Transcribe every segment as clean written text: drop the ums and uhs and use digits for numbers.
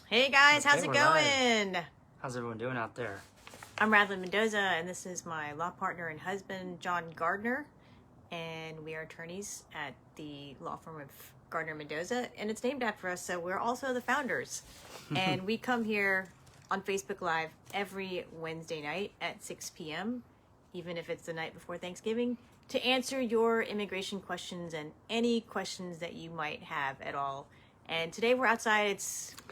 Hey guys, how's it we're going? live. How's everyone doing out there? I'm Radlyn Mendoza, and this is my law partner and husband, John Gardner, and we are attorneys at the law firm of Gardner Mendoza, and it's named after us, so we're also the founders. And we come here on Facebook Live every Wednesday night at 6 p.m., even if it's the night before Thanksgiving, to answer your immigration questions and any questions that you might have at all. And today we're outside.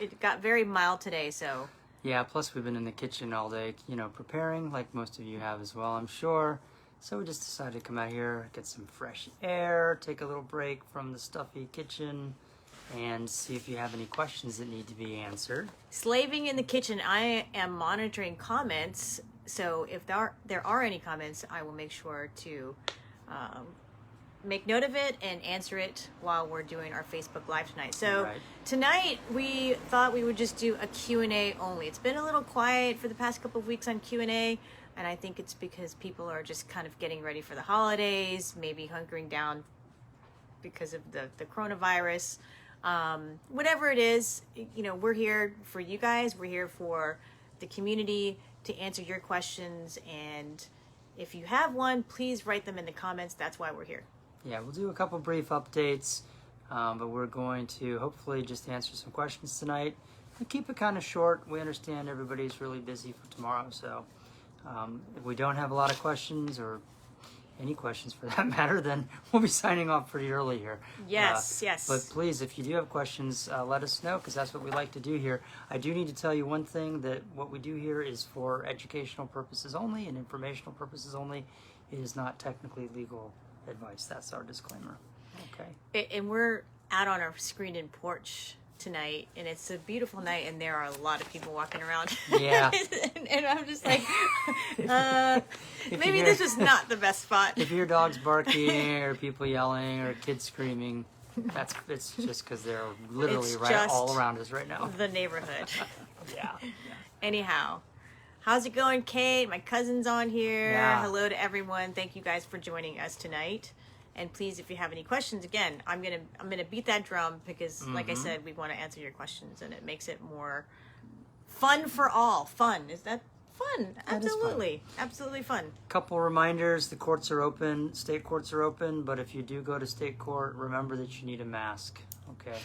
It got very mild today, so... Yeah, plus we've been in the kitchen all day, preparing, like most of you have as well, I'm sure. So we just decided to come out here, get some fresh air, take a little break from the stuffy kitchen, and see if you have any questions that need to be answered. Slaving in the kitchen, I am monitoring comments, so if there are any comments, I will make sure to make note of it and answer it while we're doing our Facebook Live tonight. So Tonight we thought we would just do a Q&A only. It's been a little quiet for the past couple of weeks on Q&A, and I think it's because people are just kind of getting ready for the holidays, maybe hunkering down because of the coronavirus. Whatever it is, we're here for you guys. We're here for the community to answer your questions, and if you have one, please write them in the comments. That's why we're here. Yeah, we'll do a couple brief updates, but we're going to hopefully just answer some questions tonight and keep it kind of short. We understand everybody's really busy for tomorrow, so if we don't have a lot of questions or any questions for that matter, then we'll be signing off pretty early here. Yes. But please, if you do have questions, let us know, because that's what we like to do here. I do need to tell you one thing, that what we do here is for educational purposes only and informational purposes only. It is not technically legal advice. That's our disclaimer. Okay. And we're out on our screened-in porch tonight, and it's a beautiful night, and there are a lot of people walking around. Yeah. and I'm just like, maybe this is not the best spot. If you hear dogs barking or people yelling or kids screaming, it's just because they're literally all around us right now. The neighborhood. Yeah. Anyhow, how's it going, Kate? My cousin's on here. Yeah. Hello to everyone. Thank you guys for joining us tonight. And please, if you have any questions, again, I'm gonna beat that drum because, like I said, we want to answer your questions, and it makes it more fun for all. Fun, is that fun? Absolutely, absolutely fun. Couple reminders: the courts are open, state courts are open, but if you do go to state court, remember that you need a mask. Okay,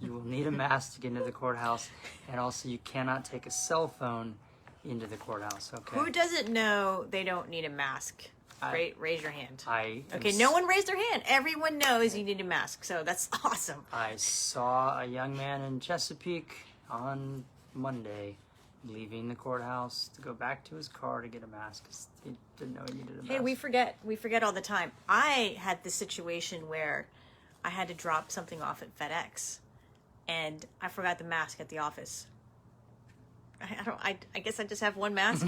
you will need a mask to get into the courthouse, and also you cannot take a cell phone into the courthouse. Okay. Who doesn't know they don't need a mask? Raise your hand. Okay, no one raised their hand. Everyone knows you need a mask, so that's awesome. I saw a young man in Chesapeake on Monday leaving the courthouse to go back to his car to get a mask because he didn't know he needed a mask. Hey, we forget all the time. I had this situation where I had to drop something off at FedEx, and I forgot the mask at the office. I guess I just have one mask.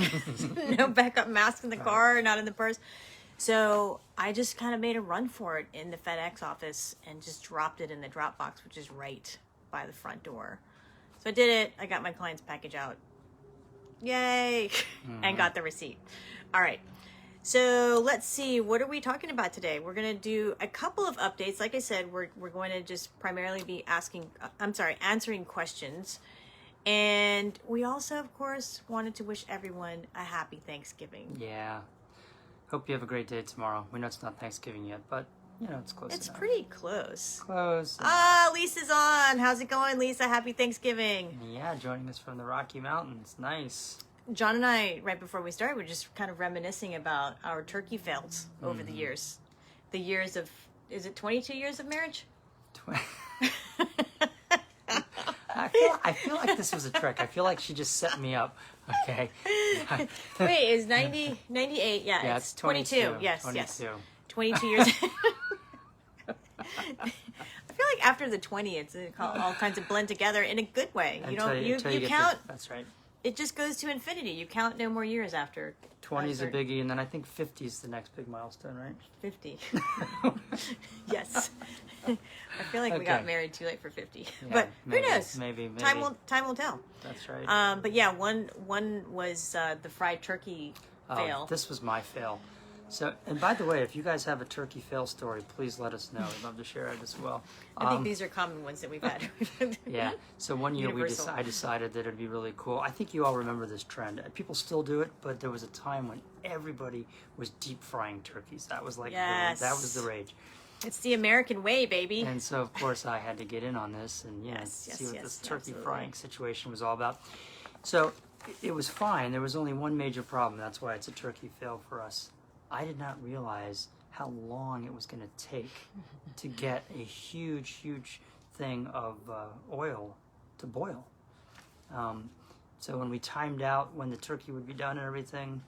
No backup mask in the car, not in the purse. So I just kind of made a run for it in the FedEx office and just dropped it in the drop box, which is right by the front door. So I did it. I got my client's package out. Yay! And got the receipt. All right. So let's see. What are we talking about today? We're going to do a couple of updates. Like I said, we're going to just primarily be answering questions. And we also, of course, wanted to wish everyone a happy Thanksgiving. Yeah. Hope you have a great day tomorrow. We know it's not Thanksgiving yet, but, it's close enough. It's pretty close. Close. Lisa's on. How's it going, Lisa? Happy Thanksgiving. Yeah, joining us from the Rocky Mountains. Nice. John and I, right before we started, were just kind of reminiscing about our turkey fails over the years. The years of, is it 22 years of marriage? I feel like this was a trick. I feel like she just set me up. Okay. Wait, is 98? Yeah, it's 22. Yes, 22. Yes. 22 years. I feel like after the 20, it's all kinds of blend together in a good way. You count. That's right. It just goes to infinity. You count no more years after. 20 is a biggie, and then I think 50 is the next big milestone, right? 50. Yes. I feel like we got married too late for 50. Yeah, but who knows? Maybe. Time will tell. That's right. But yeah, one was the fried turkey fail. This was my fail. So, and by the way, if you guys have a turkey fail story, please let us know. I'd love to share it as well. I think these are common ones that we've had. Yeah. So one year Universal. I decided that it'd be really cool. I think you all remember this trend. People still do it, but there was a time when everybody was deep frying turkeys. That was like Yes. that was the rage. It's the American way, baby. And so of course I had to get in on this and see what this turkey absolutely. frying situation was all about. So it was fine. There was only one major problem. That's why it's a turkey fail for us. I did not realize how long it was going to take to get a huge thing of oil to boil. So when we timed out when the turkey would be done and everything,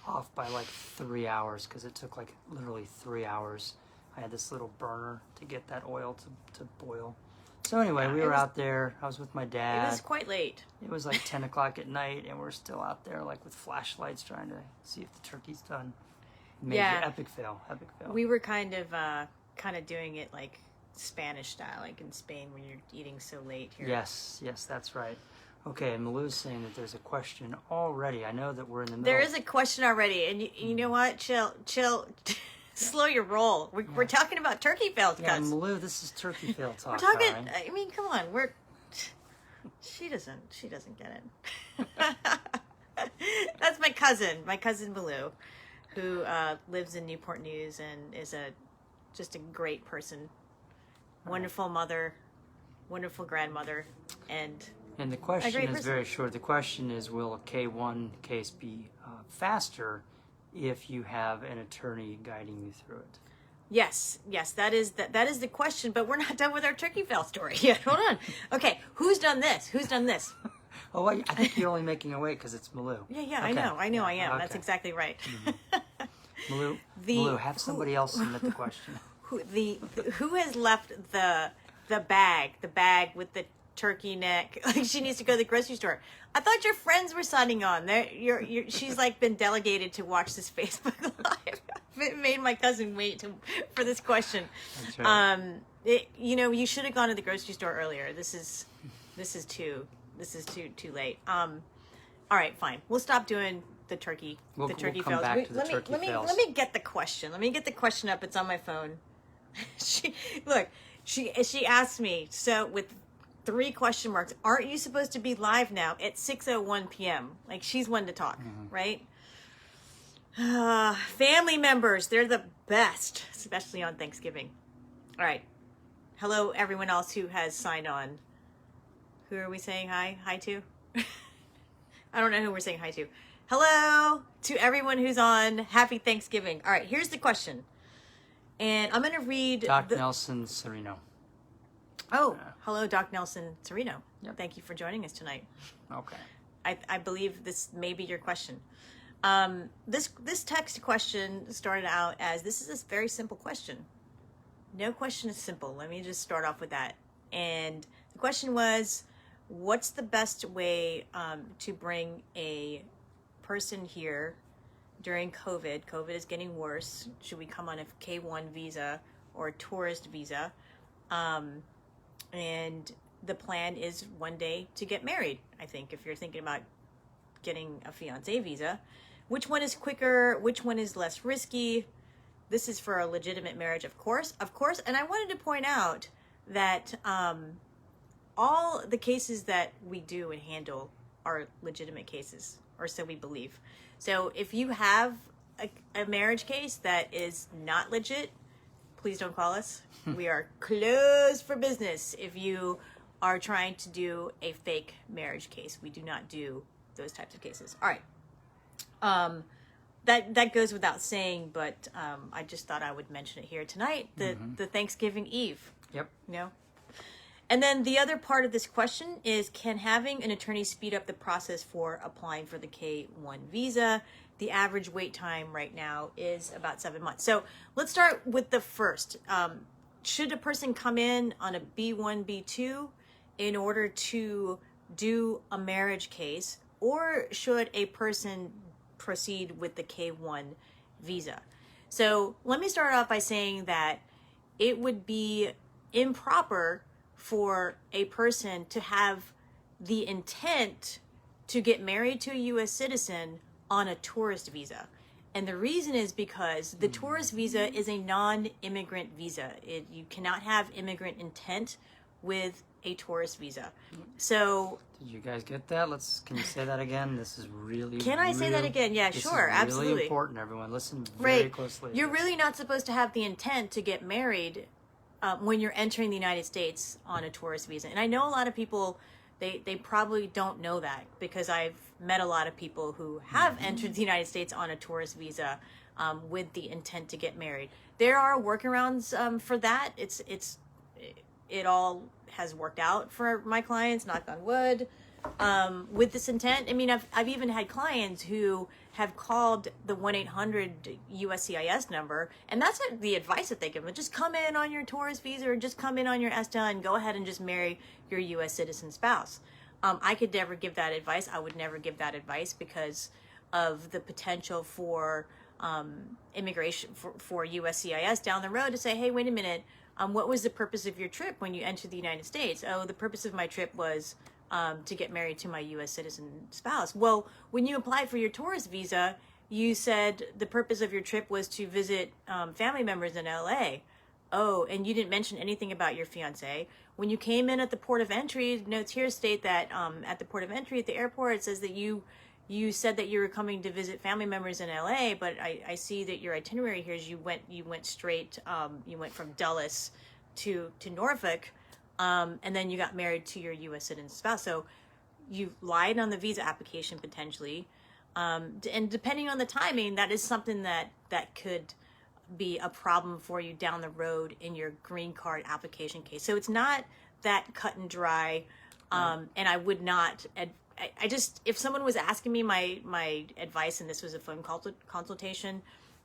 off by like 3 hours, because it took like literally 3 hours. I had this little burner to get that oil to boil. So anyway, we were out there. I was with my dad. It was quite late. It was like 10 o'clock at night, and we're still out there like with flashlights trying to see if the turkey's done. Major epic fail. We were kind of doing it like Spanish style, like in Spain when you're eating so late here. Yes, that's right. Okay, and Malou's saying that there's a question already. I know that we're in the middle. There is a question already, and you know what? Chill. Slow your roll. We're talking about turkey fails, Yeah, guys. Malou, this is turkey fail talk. We're talking. all right? I mean, come on. She doesn't get it. That's my cousin Malou, who lives in Newport News and is just a great person, wonderful mother, wonderful grandmother, and the question great is person. very short. The question is, will a K1 case be faster if you have an attorney guiding you through it? Yes, that is the question. But we're not done with our turkey fail story yet. Hold on. Okay, who's done this? Oh, I think you're only making a wait because it's Malou. Yeah, Okay. I know, I am. Okay. That's exactly right. Malou, have somebody else submit the question. Who has left the bag with the turkey neck? Like she needs to go to the grocery store. I thought your friends were signing on. She's like been delegated to watch this Facebook Live. It made my cousin wait for this question. That's right. You should have gone to the grocery store earlier. This is too late. All right, fine. We'll stop doing the turkey. We'll fails. come back to the turkey fails. Let me get the question. Let me get the question up. It's on my phone. She asked me, so with 3 question marks, aren't you supposed to be live now at 6:01 p.m.? Like she's one to talk, right? Family members, they're the best, especially on Thanksgiving. All right. Hello, everyone else who has signed on. Who are we saying hi to? I don't know who we're saying hi to. Hello to everyone who's on. Happy Thanksgiving. All right, here's the question. And I'm going to read... Doc Nelson Serino. Oh, hello, Doc Nelson Serino. Yep. Thank you for joining us tonight. Okay. I believe this may be your question. This text question started out as, this is a very simple question. No question is simple. Let me just start off with that. And the question was, what's the best way to bring a person here during COVID? COVID is getting worse. Should we come on a K1 visa or a tourist visa? And the plan is one day to get married, I think, if you're thinking about getting a fiancé visa. Which one is quicker? Which one is less risky? This is for a legitimate marriage, of course. And I wanted to point out that all the cases that we do and handle are legitimate cases, or so we believe. So if you have a marriage case that is not legit, please don't call us. We are closed for business if you are trying to do a fake marriage case. We do not do those types of cases. All right. That goes without saying, but I just thought I would mention it here tonight, the Thanksgiving Eve. Yep. And then the other part of this question is, can having an attorney speed up the process for applying for the K1 visa? The average wait time right now is about 7 months. So let's start with the first. Should a person come in on a B1, B2 in order to do a marriage case, or should a person proceed with the K1 visa? So let me start off by saying that it would be improper for a person to have the intent to get married to a U.S. citizen on a tourist visa. And the reason is because the tourist visa is a non-immigrant visa. You cannot have immigrant intent with a tourist visa. So did you guys get that? Can you say that again? This is really Can I say that again? Yeah, this sure, is absolutely. really important, everyone. Listen very closely. You're really not supposed to have the intent to get married when you're entering the United States on a tourist visa. And I know a lot of people, they probably don't know that, because I've met a lot of people who have entered the United States on a tourist visa with the intent to get married. There are workarounds for that. It all has worked out for my clients, knock on wood, with this intent. I mean, I've even had clients who have called the 1-800 USCIS number, and that's the advice that they give them. Just come in on your tourist visa, or just come in on your ESTA and go ahead and just marry your U.S. citizen spouse. I could never give that advice. I would never give that advice because of the potential for immigration for USCIS down the road to say, hey, wait a minute, what was the purpose of your trip when you entered the United States? Oh, the purpose of my trip was to get married to my U.S. citizen spouse. Well, when you applied for your tourist visa, you said the purpose of your trip was to visit family members in L.A. Oh, and you didn't mention anything about your fiance. When you came in at the port of entry, notes here state that at the port of entry at the airport, it says that you said that you were coming to visit family members in LA, but I see that your itinerary here is you went straight, you went from Dulles to Norfolk, and then you got married to your U.S. citizen spouse. So you lied on the visa application potentially, and depending on the timing, that is something that could be a problem for you down the road in your green card application case. So it's not that cut and dry, and I would not. I just, if someone was asking me my advice, and this was a phone consultation,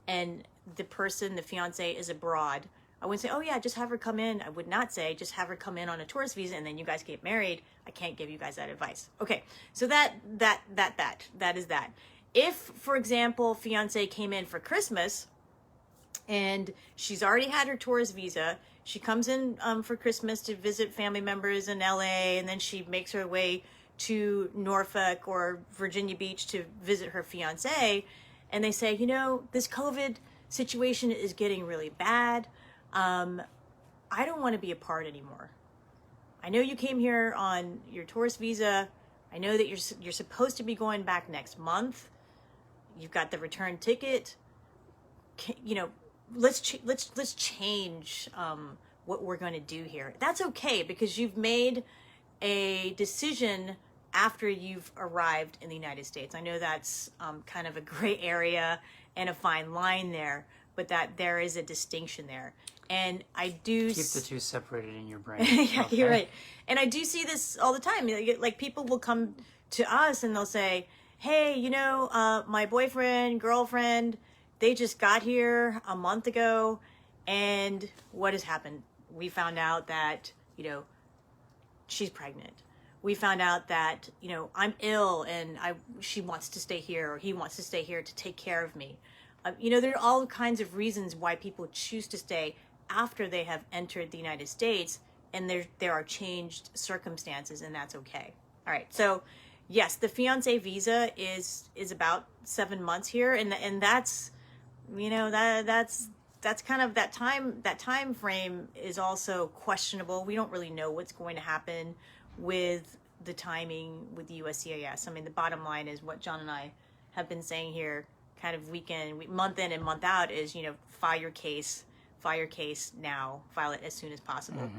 and the fiance is abroad, I wouldn't say, oh yeah, just have her come in. I would not say, just have her come in on a tourist visa and then you guys get married. I can't give you guys that advice. Okay, so that is that. If, for example, fiance came in for Christmas and she's already had her tourist visa, she comes in for Christmas to visit family members in LA, and then she makes her way to Norfolk or Virginia Beach to visit her fiance, and they say, this COVID situation is getting really bad. I don't want to be a part anymore. I know you came here on your tourist visa. I know that you're supposed to be going back next month. You've got the return ticket. Let's change what we're going to do here. That's okay, because you've made a decision after you've arrived in the United States. I know that's kind of a gray area and a fine line there, but that there is a distinction there. And I do keep the two separated in your brain. Yeah, okay. You're right. And I do see this all the time. Like people will come to us and they'll say, hey, my boyfriend, girlfriend, they just got here a month ago, and what has happened? We found out that, she's pregnant. We found out that, I'm ill and she wants to stay here, or he wants to stay here to take care of me. There are all kinds of reasons why people choose to stay after they have entered the United States, and there are changed circumstances, and that's okay. All right. So yes, the fiance visa is about 7 months here. And that's, that's kind of that time frame is also questionable. We don't really know what's going to happen with the timing with the USCIS. I mean, the bottom line is what John and I have been saying here kind of month in and month out is, file your case now, file it as soon as possible.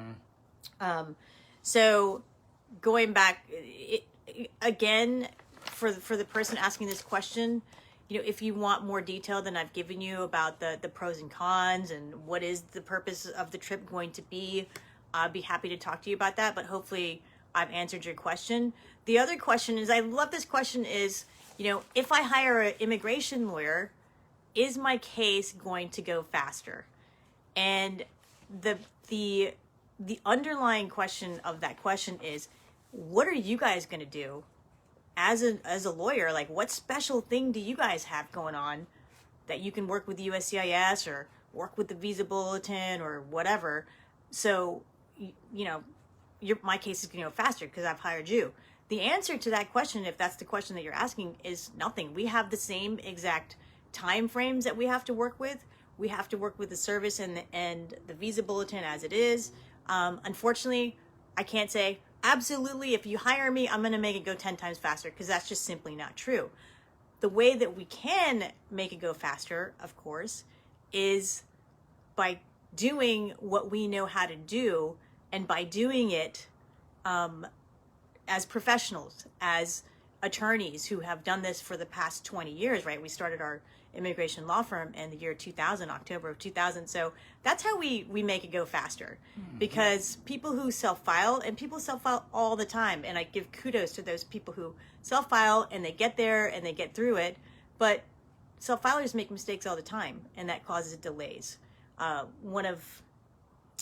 Mm-hmm. So going back again, for the person asking this question, if you want more detail than I've given you about the pros and cons and what is the purpose of the trip going to be, I'll be happy to talk to you about that, but hopefully I've answered your question. The other question is, I love this question, is, if I hire an immigration lawyer, is my case going to go faster? And the underlying question of that question is, what are you guys going to do as a lawyer? Like, what special thing do you guys have going on that you can work with USCIS or work with the Visa Bulletin or whatever? So, my case is going to go faster because I've hired you. The answer to that question, if that's the question that you're asking, is nothing. We have the same exact time frames that we have to work with. We have to work with the service and the visa bulletin as it is. Unfortunately, I can't say absolutely if you hire me, I'm going to make it go 10 times faster, because that's just simply not true. The way that we can make it go faster, of course, is by doing what we know how to do, and by doing it as professionals, as attorneys who have done this for the past 20 years, right? We started our immigration law firm in the year 2000, October of 2000. So that's how we make it go faster, because people who self-file, and people self-file all the time, and I give kudos to those people who self-file and they get there and they get through it, but self-filers make mistakes all the time, and that causes delays. One of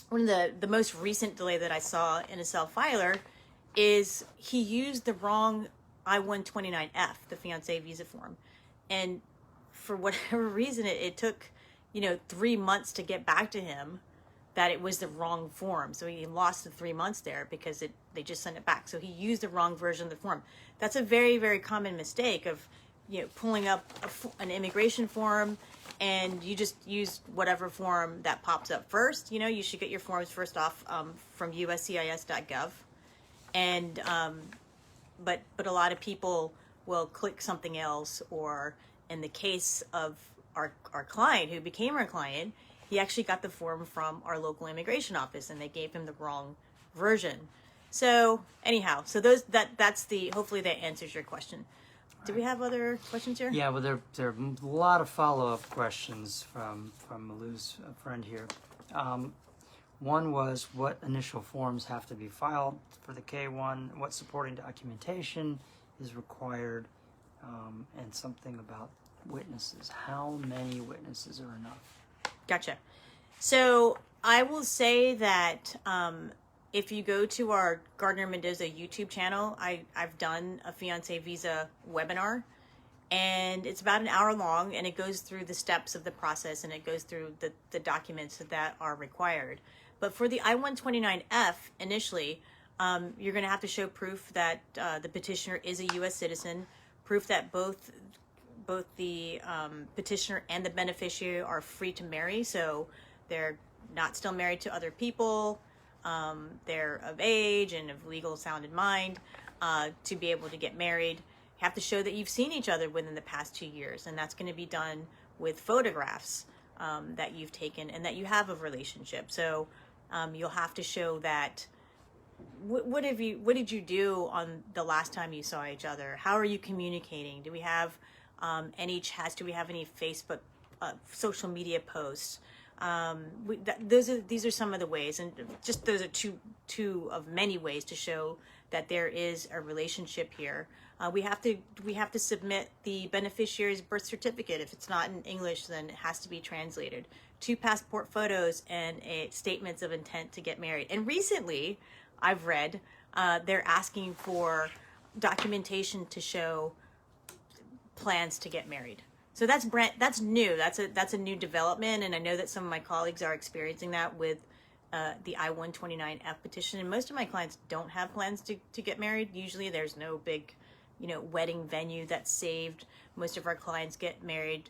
the most recent delay that I saw in a self-filer is he used the wrong I-129F, the fiancé visa form, and for whatever reason, it took, 3 months to get back to him that it was the wrong form. So he lost the 3 months there because they just sent it back. So he used the wrong version of the form. That's a very, very common mistake of, pulling up an immigration form, and you just use whatever form that pops up first. You should get your forms first off from uscis.gov. And, but a lot of people will click something else, or in the case of our client who became our client, he actually got the form from our local immigration office, and they gave him the wrong version. So anyhow, so that's hopefully that answers your question. Do we have other questions here? Yeah, well, there are a lot of follow-up questions from Malou's friend here. One was, what initial forms have to be filed for the K-1? What supporting documentation is required? And something about witnesses. How many witnesses are enough? Gotcha. So I will say that if you go to our Gardner Mendoza YouTube channel, I've done a fiancé visa webinar, and it's about an hour long, and it goes through the steps of the process, and it goes through the documents that are required. But for the I-129F, initially, you're going to have to show proof that the petitioner is a U.S. citizen, proof that both the petitioner and the beneficiary are free to marry, so they're not still married to other people, they're of age and of legal sound in mind to be able to get married. You have to show that you've seen each other within the past 2 years, and that's going to be done with photographs that you've taken and that you have a relationship. So you'll have to show that. What did you do on the last time you saw each other? How are you communicating? Do we have any chats? Do we have any Facebook, social media posts? These are some of the ways, and just those are two of many ways to show that there is a relationship here. We have to submit the beneficiary's birth certificate. If it's not in English, then it has to be translated. 2 passport photos and statements of intent to get married. And recently, I've read they're asking for documentation to show plans to get married. So that's new. That's a new development, and I know that some of my colleagues are experiencing that with the I-129F petition. And most of my clients don't have plans to get married. Usually, there's no big, wedding venue that's saved. Most of our clients get married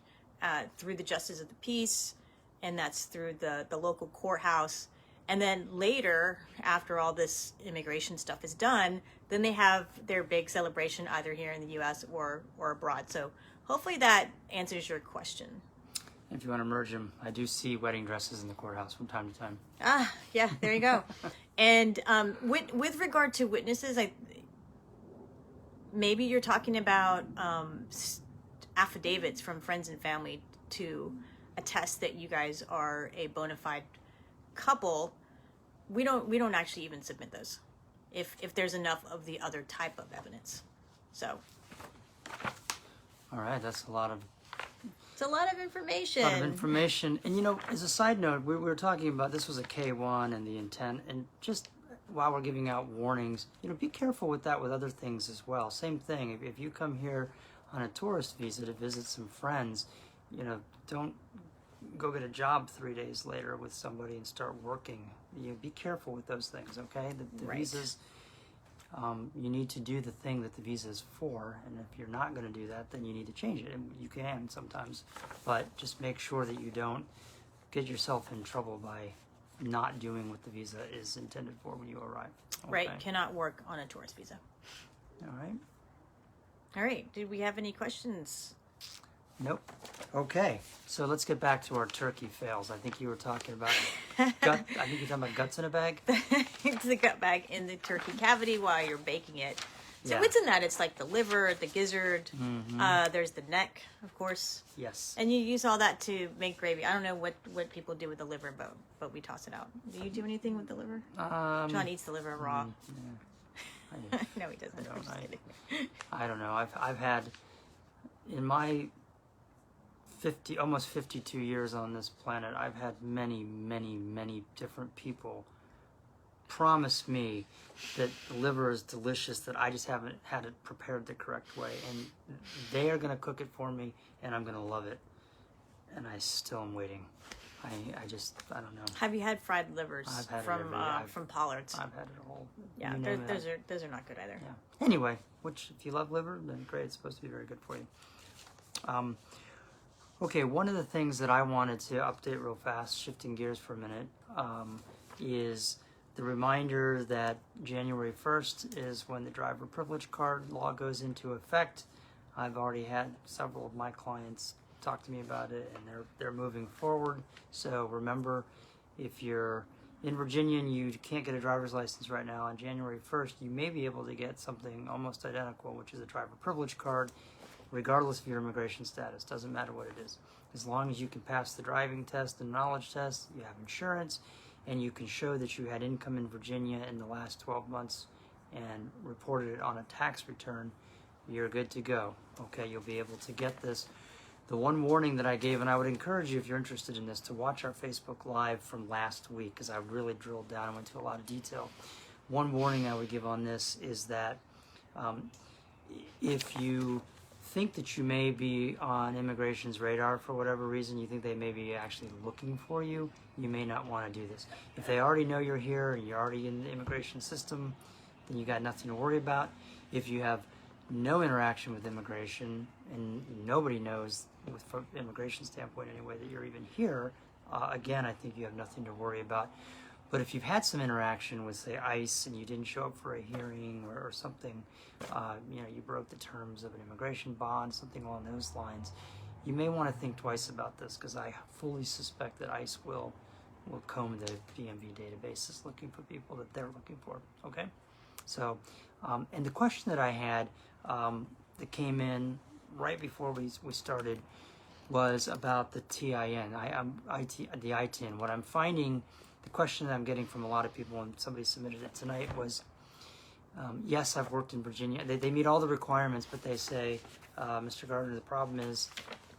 through the Justice of the Peace, and that's through the local courthouse. And then later, after all this immigration stuff is done, then they have their big celebration either here in the U.S. or abroad. So hopefully that answers your question. If you want to merge them, I do see wedding dresses in the courthouse from time to time. Ah, yeah, there you go. And with regard to witnesses, maybe you're talking about affidavits from friends and family to attest that you guys are a bona fide couple. We don't actually even submit those if there's enough of the other type of evidence. So all right, that's a lot of information. And as a side note, we were talking about, this was a K-1 and the intent, and just while we're giving out warnings, be careful with that with other things as well. Same thing, if you come here on a tourist visa to visit some friends, don't go get a job 3 days later with somebody and start working. Be careful with those things, okay? The right. visas, you need to do the thing that the visa is for, and if you're not going to do that, then you need to change it. And you can sometimes, but just make sure that you don't get yourself in trouble by not doing what the visa is intended for when you arrive. Okay. Right, cannot work on a tourist visa. All right. All right, did we have any questions? Nope. Okay, so let's get back to our turkey fails. I think you were talking about gut. I think you're talking about guts in a bag. It's the gut bag in the turkey cavity while you're baking it. So Yeah. what's in that? It's like the liver, the gizzard. Mm-hmm. There's the neck, of course, Yes. and you use all that to make gravy. I don't know what people do with the liver, but we toss it out. Do you do anything with the liver? John eats the liver raw. Yeah. No, he doesn't. I'm just kidding. I don't know. I've had in my almost 52 years on this planet, I've had many different people promise me that the liver is delicious, that I just haven't had it prepared the correct way, and they are going to cook it for me, and I'm going to love it, and I still am waiting. I don't know. Have you had fried livers I've had it from every day. from Pollard's? I've had it all. Yeah, You name it. those are not good either. Yeah. Anyway, which if you love liver, then great. It's supposed to be very good for you. Okay, one of the things that I wanted to update real fast, shifting gears for a minute, is the reminder that January 1st is when the driver privilege card law goes into effect. I've already had several of my clients talk to me about it, and they're moving forward. So remember, if you're in Virginia and you can't get a driver's license right now, on January 1st, you may be able to get something almost identical, which is a driver privilege card, regardless of your immigration status. Doesn't matter what it is. As long as you can pass the driving test and knowledge test, you have insurance, and you can show that you had income in Virginia in the last 12 months and reported it on a tax return, you're good to go. Okay, you'll be able to get this. The one warning that I gave, and I would encourage you if you're interested in this to watch our Facebook Live from last week, because I really drilled down and went into a lot of detail. One warning I would give on this is that if you think that you may be on immigration's radar for whatever reason, you think they may be actually looking for you, you may not want to do this. If they already know you're here and you're already in the immigration system, then you got nothing to worry about. If you have no interaction with immigration and nobody knows, from immigration standpoint anyway, that you're even here, again, I think you have nothing to worry about. But if you've had some interaction with, say, ICE, and you didn't show up for a hearing or something, you broke the terms of an immigration bond, something along those lines, you may want to think twice about this, because I fully suspect that ICE will comb the DMV databases looking for people that they're looking for. Okay, so and the question that I had that came in right before we started was about the TIN, the ITIN. What I'm finding, the question that I'm getting from a lot of people, and somebody submitted it tonight, was, yes, I've worked in Virginia. They meet all the requirements, but they say, Mr. Gardner, the problem is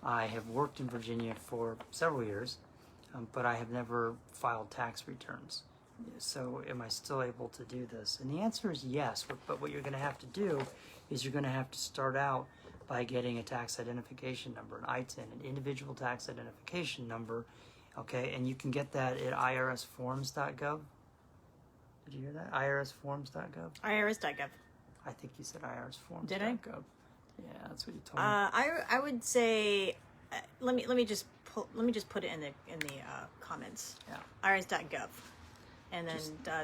I have worked in Virginia for several years, but I have never filed tax returns. So am I still able to do this? And the answer is yes, but what you're going to have to do is you're going to have to start out by getting a tax identification number, an ITIN, an individual tax identification number. Okay, and you can get that at irsforms.gov. Did you hear that? irsforms.gov? IRS.gov. I think you said irsforms.gov. Did I? Yeah, that's what you told me. I would say, let me just put it in the comments. Yeah. IRS.gov, and then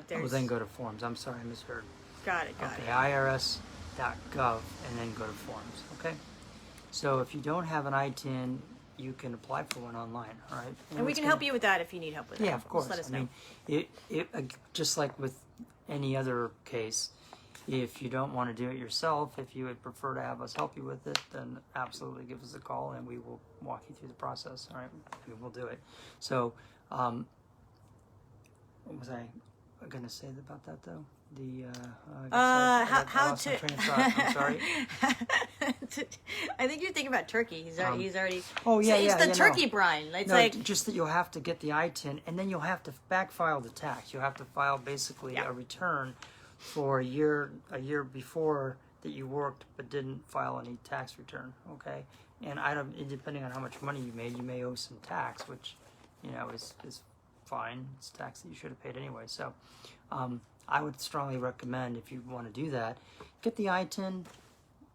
there's. Then go to forms. I'm sorry, I misheard. Got it. Okay, irs.gov, and then go to forms. Okay. So if you don't have an ITIN, you can apply for one online, all right? And we can help you with that if you need help with that. Yeah, of course. Just let us know. It just like with any other case, if you don't want to do it yourself, if you would prefer to have us help you with it, then absolutely give us a call and we will walk you through the process, all right? We will do it. So, what was I going to say about that, though? How lost my to? train of thought. I'm sorry. I think you're thinking about turkey. He's already. Oh yeah, it's yeah. the turkey brine. It's like just that you'll have to get the ITIN, and then you'll have to back file the tax. You'll have to file basically a return for a year before that you worked but didn't file any tax return. Okay, and depending on how much money you made, you may owe some tax, which is fine. It's tax that you should have paid anyway. So I would strongly recommend, if you want to do that, get the ITIN,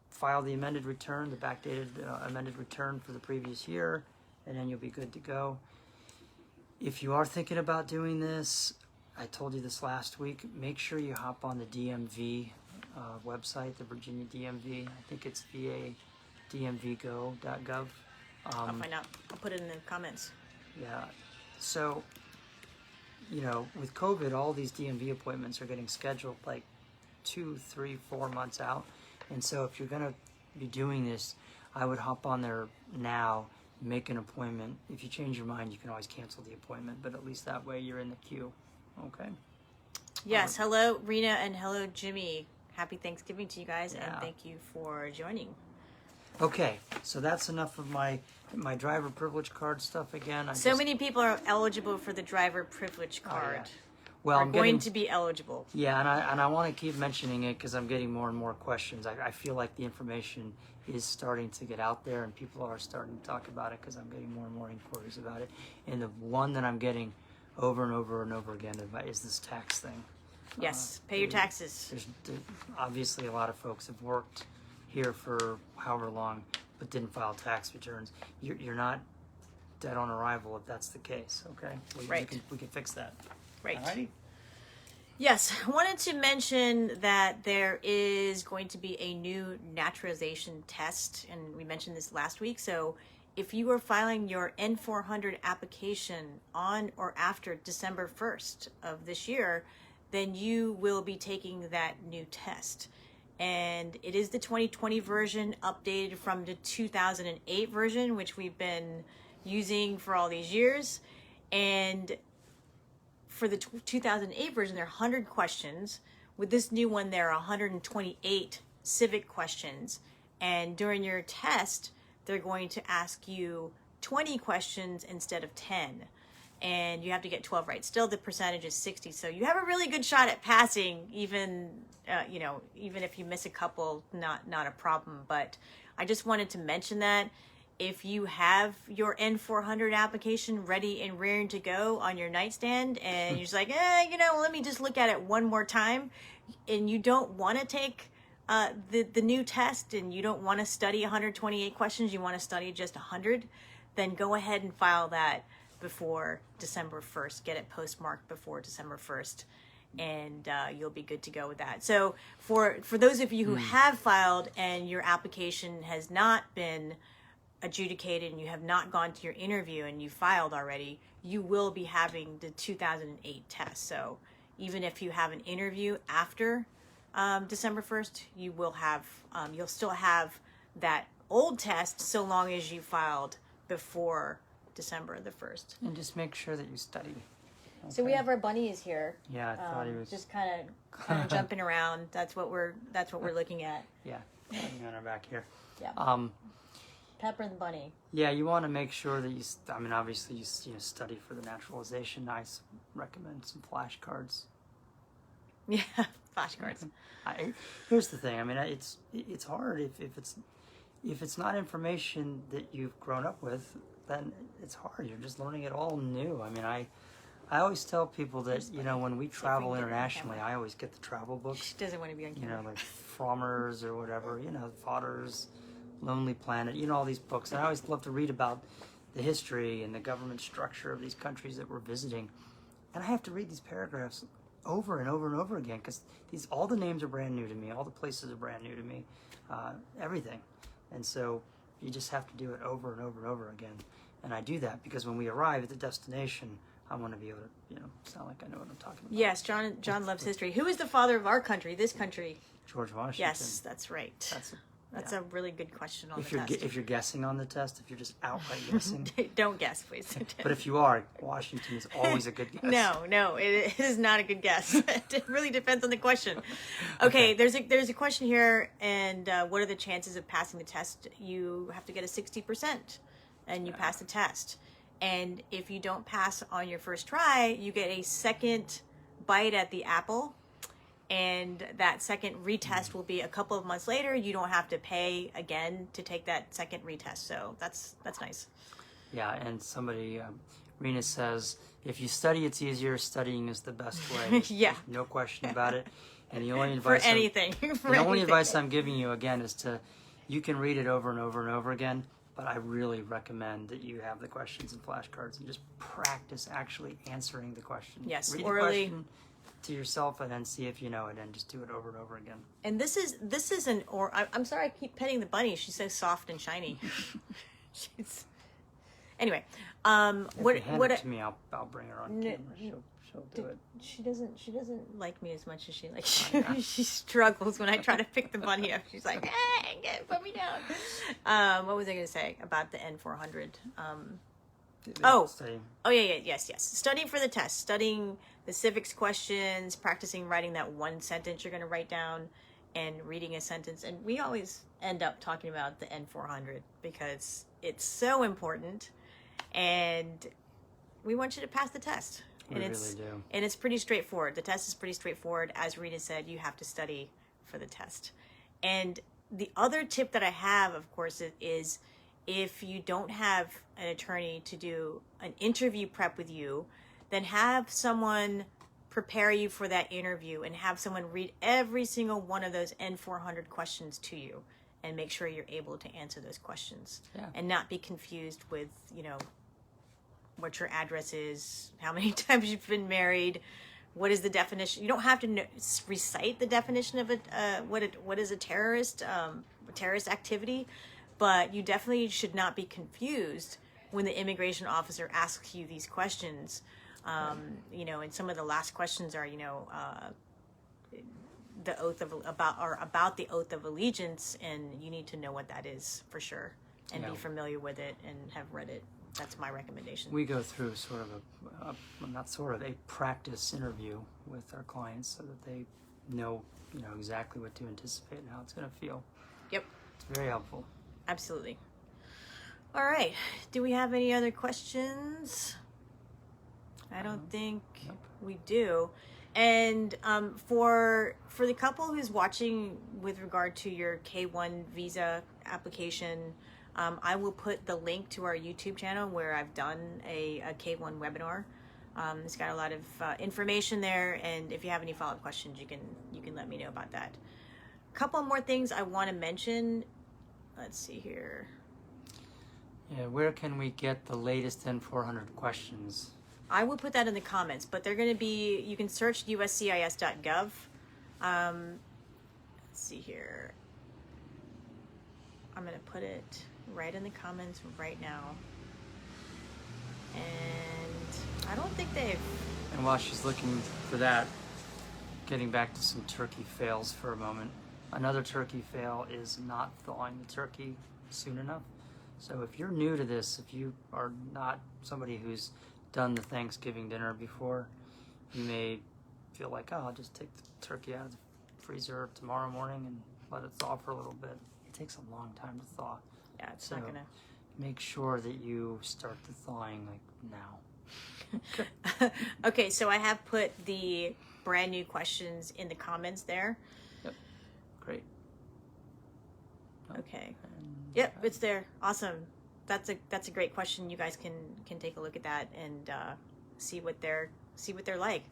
file the amended return, the backdated amended return for the previous year, and then you'll be good to go. If you are thinking about doing this, I told you this last week, make sure you hop on the DMV website, the Virginia DMV. I think it's vadmvgo.gov. I'll find out. I'll put it in the comments. Yeah. So, with COVID, all these DMV appointments are getting scheduled like 2, 3, 4 months out. And so if you're going to be doing this, I would hop on there now, make an appointment. If you change your mind, you can always cancel the appointment, but at least that way you're in the queue. Okay? Yes. Hello, Rena, and hello, Jimmy. Happy Thanksgiving to you guys, Yeah. and thank you for joining. Okay, so that's enough of my driver privilege card stuff again. Many people are eligible for the driver privilege card. yeah. Well, I'm going to be eligible. Yeah, and I want to keep mentioning it because I'm getting more and more questions. I feel like the information is starting to get out there and people are starting to talk about it because I'm getting more and more inquiries about it. And the one that I'm getting over and over and over again is this tax thing. Yes, pay your taxes. There's obviously a lot of folks have worked here for however long but didn't file tax returns. You're not dead on arrival if that's the case, okay? Right. We can fix that. Right. Alrighty? Yes, I wanted to mention that there is going to be a new naturalization test, and we mentioned this last week. So if you are filing your N400 application on or after December 1st of this year, then you will be taking that new test. And it is the 2020 version updated from the 2008 version, which we've been using for all these years. And for the 2008 version, there are 100 questions. With this new one, there are 128 civic questions. And during your test, they're going to ask you 20 questions instead of 10. And you have to get 12 right. Still, the percentage is 60. So you have a really good shot at passing, even if you miss a couple, not a problem. But I just wanted to mention that. If you have your N400 application ready and raring to go on your nightstand and you're just like, let me just look at it one more time, and you don't want to take the new test and you don't want to study 128 questions, you want to study just 100, then go ahead and file that before December 1st. Get it postmarked before December 1st. And you'll be good to go with that. So for those of you who have filed and your application has not been adjudicated and you have not gone to your interview and you filed already, you will be having the 2008 test. So even if you have an interview after December 1st, you'll still have that old test so long as you filed before December the 1st. And just make sure that you study. Okay. So we have our bunnies here. Yeah, I thought he was just kind of jumping around. That's what we're looking at. Yeah, hang on our back here. Yeah. Pepper and Bunny. Yeah, you want to make sure that obviously you study for the naturalization. I recommend some flashcards. Yeah, flashcards. Here's the thing. It's hard if it's not information that you've grown up with, then it's hard. You're just learning it all new. I always tell people that, when we travel internationally, I always get the travel books. She doesn't want to be on camera. Like Frommer's or whatever, Fodder's Lonely Planet, all these books. And I always love to read about the history and the government structure of these countries that we're visiting. And I have to read these paragraphs over and over and over again because all the names are brand new to me. All the places are brand new to me. Everything. And so you just have to do it over and over and over again. And I do that because when we arrive at the destination, I want to be able to, sound like I know what I'm talking about. Yes, John loves history. Who is the father of our country, this country? George Washington. Yes, that's right. That's a really good question on the test. If you're guessing on the test, if you're just outright guessing. Don't guess, please. But if you are, Washington is always a good guess. No, it is not a good guess. It really depends on the question. Okay, there's a question here, and what are the chances of passing the test? You have to get a 60%, and you pass the test. And if you don't pass on your first try, you get a second bite at the apple. And that second retest will be a couple of months later. You don't have to pay again to take that second retest. So that's nice. Yeah, and somebody Rena says, if you study, it's easier. Studying is the best way. Yeah. No question about it. And the only For advice anything. the only advice I'm giving you, again, is you can read it over and over and over again, but I really recommend that you have the questions and flashcards and just practice actually answering the question. Yes, read orally. the question to yourself and then see if you know it, and just do it over and over again. And this is an I'm sorry, I keep petting the bunny. She's so soft and shiny. Anyway, If you hand it to me, I'll bring her on camera. She'll do it. She doesn't like me as much as she likes you. She struggles when I try to pick the bunny up. She's like, put me down. What was I going to say about the N400? Yes. Studying for the test, studying the civics questions, practicing writing that one sentence you're going to write down, and reading a sentence. And we always end up talking about the N400 because it's so important, and we want you to pass the test. We really do. And it's pretty straightforward. The test is pretty straightforward. As Rita said, you have to study for the test. And the other tip that I have, of course, is if you don't have an attorney to do an interview prep with you, then have someone prepare you for that interview and have someone read every single one of those N400 questions to you and make sure you're able to answer those questions and not be confused with, what your address is, how many times you've been married, what is the definition. You don't have to recite the definition of what is a terrorist activity, but you definitely should not be confused when the immigration officer asks you these questions. And some of the last questions are, the oath of about the oath of allegiance, and you need to know what that is for sure and be familiar with it and have read it. That's my recommendation. We go through sort of a practice interview with our clients so that they know exactly what to anticipate and how it's going to feel. Yep. It's very helpful. Absolutely. All right. Do we have any other questions? I don't think we do. And for the couple who's watching with regard to your K1 visa application, I will put the link to our YouTube channel where I've done a K1 webinar. It's got a lot of information there, and if you have any follow-up questions, you can let me know about that. A couple more things I want to mention. Let's see here. Yeah, where can we get the latest N400 questions? I will put that in the comments, but they're going to be, you can search uscis.gov. Let's see here. I'm going to put it right in the comments right now. And I don't think they've... And while she's looking for that, getting back to some turkey fails for a moment. Another turkey fail is not thawing the turkey soon enough. So if you're new to this, if you are not somebody who's done the Thanksgiving dinner before, you may feel like, I'll just take the turkey out of the freezer tomorrow morning and let it thaw for a little bit. It takes a long time to thaw. Yeah, it's not gonna... Make sure that you start the thawing now. Okay, so I have put the brand new questions in the comments there. Yep, great. Okay. Yep, it's there. Awesome. That's a great question. You guys can take a look at that and see what they're like.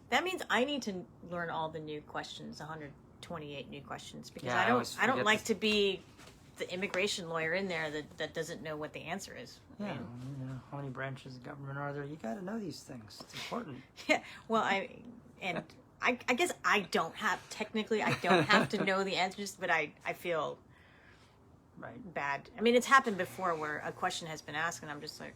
That means I need to learn all the new questions, 128 new questions, because I don't like to be the immigration lawyer in there that doesn't know what the answer is. Yeah, how many branches of government are there? You got to know these things. It's important. Yeah. Well, I guess I don't have to know the answers, but I feel bad. I mean, it's happened before where a question has been asked and I'm just like,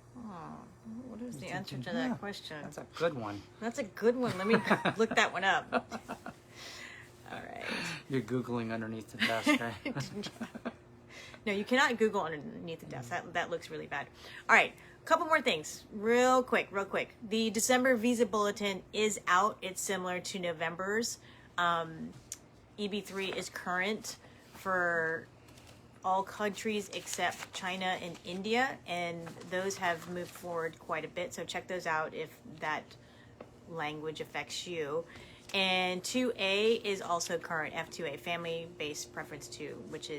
what is the answer to that question? That's a good one. That's a good one. Let me look that one up. All right. You're Googling underneath the desk, right? No, you cannot Google underneath the desk. That looks really bad. All right. A couple more things. Real quick. The December Visa Bulletin is out. It's similar to November's. EB3 is current for all countries except China and India, and those have moved forward quite a bit. So check those out if that language affects you. And 2A is also current, F2A, Family-Based Preference 2, which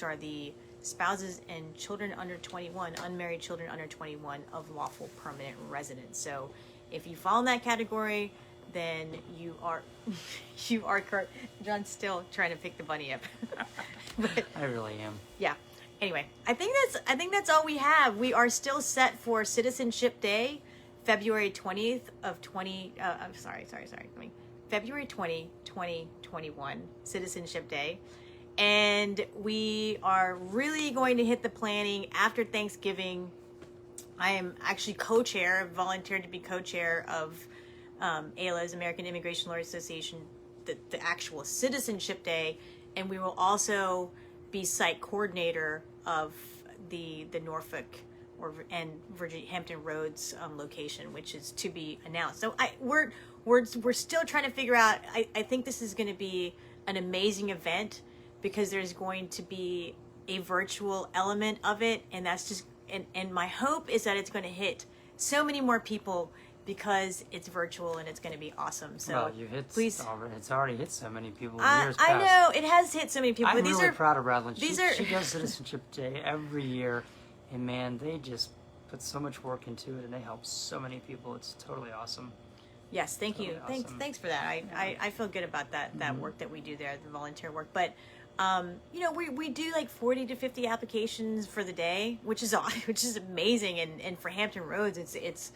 are the spouses and children under 21, unmarried children under 21 of lawful permanent residents. So if you fall in that category, then you are correct. John's still trying to pick the bunny up. But, I really am. yeah. Anyway, I think that's all we have. We are still set for Citizenship Day, February 20th of 20. I'm sorry. February 20, 2021, Citizenship Day. And we are really going to hit the planning after Thanksgiving. I am actually volunteered to be co-chair of AILA's, American Immigration Lawyers Association, the actual Citizenship Day. And we will also be site coordinator of the Norfolk and Virginia Hampton Roads location, which is to be announced. So we're still trying to figure out. I think this is going to be an amazing event because there's going to be a virtual element of it, and that's just and my hope is that it's going to hit so many more people because it's virtual and it's going to be awesome. So well, please. It's already hit so many people in years past. I know it has hit so many people. I'm but really proud of Radlin. She does Citizenship Day every year, and man, they just put so much work into it, and they help so many people. It's totally awesome. Yes, thank totally you. Awesome. Thanks for that. I feel good about that work that we do there, the volunteer work. But we do like 40 to 50 applications for the day, which is amazing. And for Hampton Roads, it's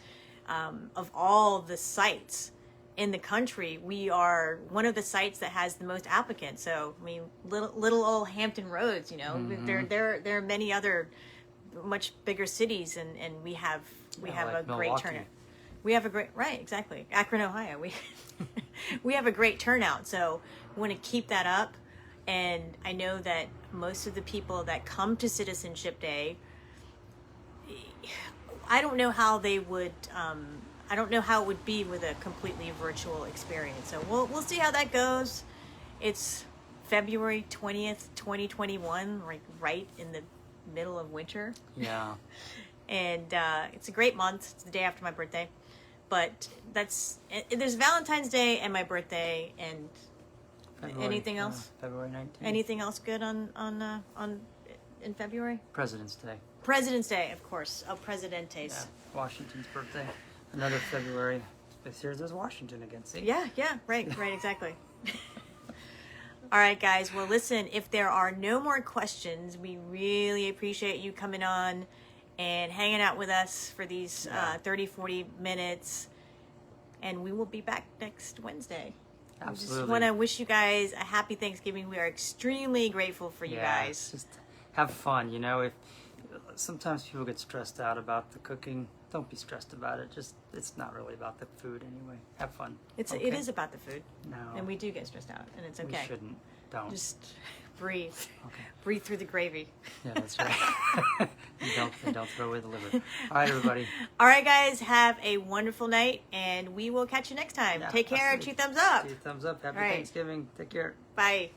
of all the sites in the country, we are one of the sites that has the most applicants. So I mean, little old Hampton Roads, there are many other much bigger cities, and we have like a great Milwaukee. turnout. We have exactly. Akron, Ohio. We have a great turnout. So we want to keep that up. And I know that most of the people that come to Citizenship Day, I don't know how they would. I don't know how it would be with a completely virtual experience. So we'll see how that goes. It's February 20th, 2021, right in the middle of winter. Yeah. And it's a great month. It's the day after my birthday. But there's Valentine's Day and my birthday, and anything else? February 19th. Anything else good on in February? President's Day. President's Day, of course. Oh, Presidentes. Yeah. Washington's birthday. Another February. This year there's Washington again. See? Yeah, right, exactly. All right, guys. Well, listen, if there are no more questions, we really appreciate you coming on and hanging out with us for these 30, 40 minutes. And we will be back next Wednesday. Absolutely. I just want to wish you guys a happy Thanksgiving. We are extremely grateful for you guys. Just have fun. If sometimes people get stressed out about the cooking, don't be stressed about it. It's not really about the food anyway. Have fun. It is about the food. No. And we do get stressed out, and it's okay. We shouldn't. Don't. Just breathe. Okay. Breathe through the gravy. Yeah, that's right. and don't throw away the liver. All right, everybody. All right, guys. Have a wonderful night, and we will catch you next time. Yeah, Take care. absolutely. 2 thumbs up. 2 thumbs up. Happy All right. Thanksgiving. Take care. Bye.